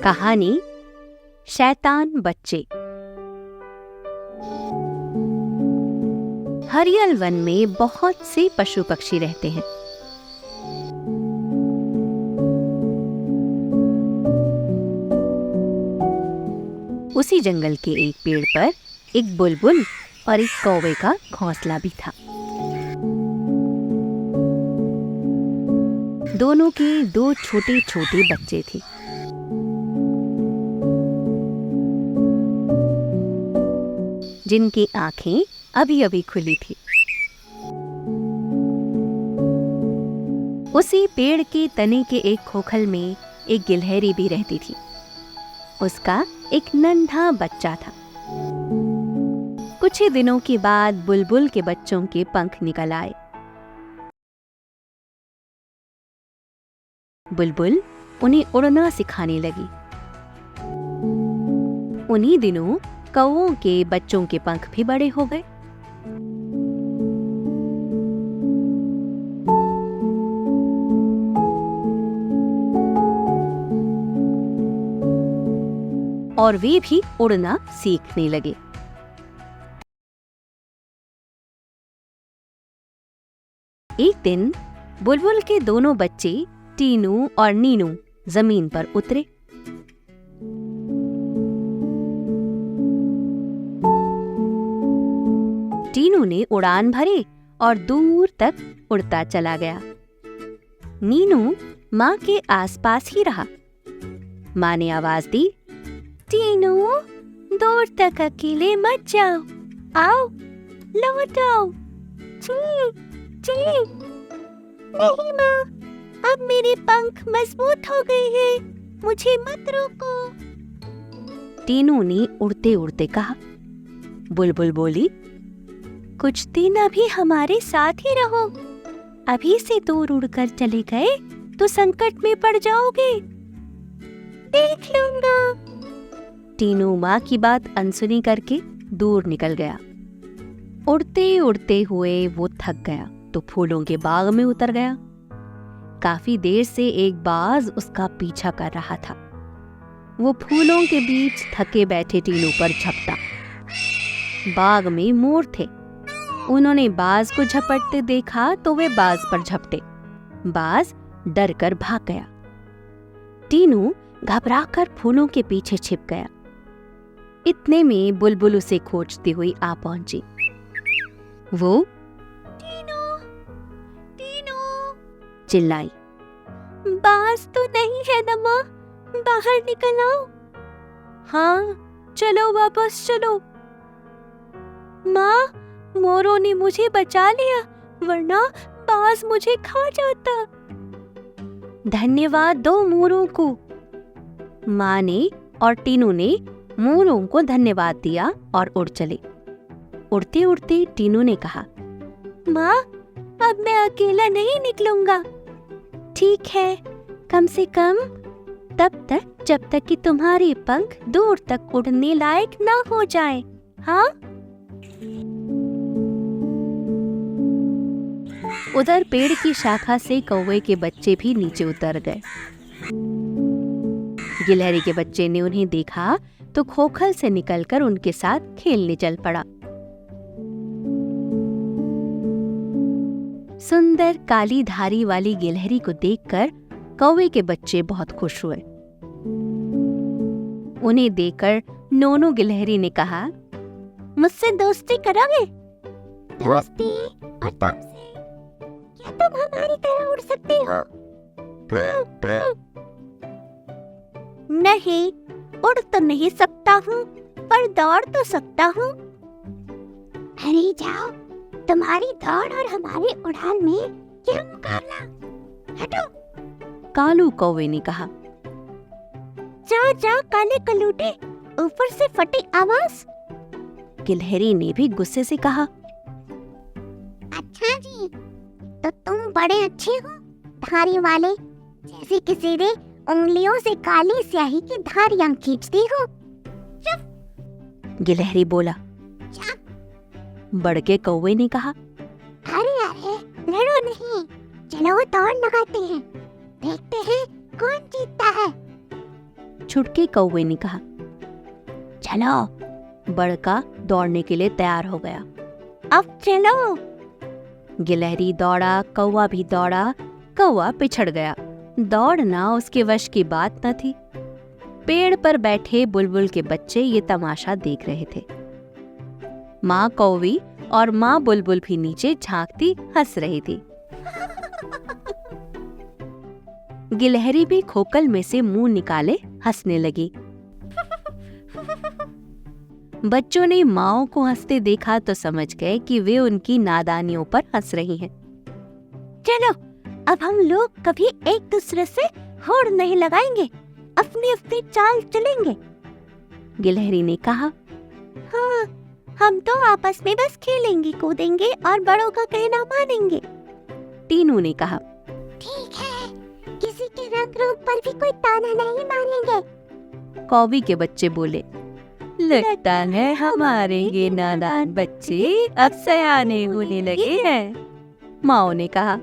कहानी शैतान बच्चे। हरियल वन में बहुत से पशु पक्षी रहते हैं। उसी जंगल के एक पेड़ पर एक बुलबुल और एक कौवे का घोंसला भी था। दोनों के दो छोटे छोटे बच्चे थे। जिनकी आंखें अभी अभी खुली थी। उसी पेड़ के तने के एक खोखल में एक गिलहरी भी रहती थी। उसका एक नन्हा बच्चा था। कुछ ही दिनों के बाद बुलबुल के बच्चों के पंख निकल आए। बुलबुल उन्हें उड़ना सिखाने लगी। उन्हीं दिनों कौवों के बच्चों के पंख भी बड़े हो गए। और वे भी उड़ना सीखने लगे। एक दिन बुलबुल के दोनों बच्चे टीनू और नीनू जमीन पर उतरे। टीनू ने उड़ान भरी और दूर तक उड़ता चला गया। नीनू माँ के आसपास ही रहा। माँ ने आवाज दी, टीनू दूर तक अकेले मत जाओ, आओ लौट आओ। नहीं माँ, अब मेरे पंख मजबूत हो गए हैं, मुझे मत रोको। टीनू ने उड़ते उड़ते कहा। बुलबुल बोली, कुछ दिन अभी हमारे साथ ही रहो। अभी से दूर उड़कर चले गए तो संकट में पड़ जाओगे। देख लूंगा। टीनू माँ की बात अनसुनी करके दूर निकल गया। उड़ते उड़ते हुए वो थक गया तो फूलों के बाग में उतर गया। काफी देर से एक बाज उसका पीछा कर रहा था। वो फूलों के बीच थके बैठे टीनू पर झपटा। बाग में मोर थे। उन्होंने बाज को झपटते देखा तो वे बाज पर झपटे। बाज डर कर भाग गया। टीनू घबराकर फूलों के पीछे छिप गया। इतने में बुलबुल उसे खोजती हुई आ पहुंची। वो टीनू टीनू चिल्लाई। बाज तो नहीं है ना माँ, बाहर निकल आओ। हाँ चलो, वापस चलो। माँ, मोरों ने मुझे बचा लिया, वरना बाज मुझे खा जाता। धन्यवाद दो मोरों को। माँ ने और टीनू ने मोरों को धन्यवाद दिया और उड़ चले। उड़ते उड़ते टीनू ने कहा, माँ, अब मैं अकेला नहीं निकलूंगा। ठीक है, कम से कम तब तक जब तक कि तुम्हारे पंख दूर तक उड़ने लायक ना हो जाए। हाँ? उधर पेड़ की शाखा से कौवे के बच्चे भी नीचे उतर गए। गिलहरी के बच्चे ने उन्हें देखा तो खोखल से निकलकर उनके साथ खेलने चल पड़ा। सुंदर काली धारी वाली गिलहरी को देखकर कौवे के बच्चे बहुत खुश हुए। उन्हें देखकर नोनो गिलहरी ने कहा, मुझसे दोस्ती करोगे? दोस्ती? और तुमसे? क्या तुम हमारी तरह उड़ सकते हो? नहीं, उड़ तो नहीं सकता हूँ, पर दौड़ तो सकता हूँ। अरे जाओ, तुम्हारी दौड़ और हमारी उड़ान में क्या मुकाबला? हटो। कालू कौवे ने कहा। जा जा काले कलूटे, ऊपर से फटी आवाज। गिलहरी ने भी गुस्से से कहा। अच्छा जी, तो तुम बड़े अच्छे हो, धारी वाले, जैसे किसी ने उंगलियों से काली स्याही की धारियां खींचती हो। चुप। गिलहरी बोला। बड़के कौवे ने कहा। अरे अरे, लड़ो नहीं, चलो दौड़ लगाते हैं, देखते हैं कौन जीतता है। छुटके कौवे ने कहा। चलो। बड़का दौड़ने के लिए तैयार हो गया। अब चलो। गिलहरी दौड़ा, कौवा भी दौड़ा। कौवा पिछड़ गया। दौड़ना उसके वश की बात न थी। पेड़ पर बैठे बुलबुल के बच्चे ये तमाशा देख रहे थे। माँ कौवी और माँ बुलबुल भी नीचे झांकती हंस रही थी। गिलहरी भी खोखल में से मुंह निकाले हंसने लगी। बच्चों ने माँओं को हंसते देखा तो समझ गए कि वे उनकी नादानियों पर हंस रही हैं। चलो, अब हम लोग कभी एक दूसरे से होड़ नहीं लगाएंगे, अपनी अपनी चाल चलेंगे। गिलहरी ने कहा। हाँ, हम तो आपस में बस खेलेंगे कूदेंगे और बड़ों का कहना मानेंगे। टीनू ने कहा। ठीक है, किसी के रंग रूप पर भी कोई ताना नहीं मानेंगे। कौवी के बच्चे बोले। लगता है हमारे ये नादान बच्चे अब सयाने होने लगे हैं। माओ ने कहा।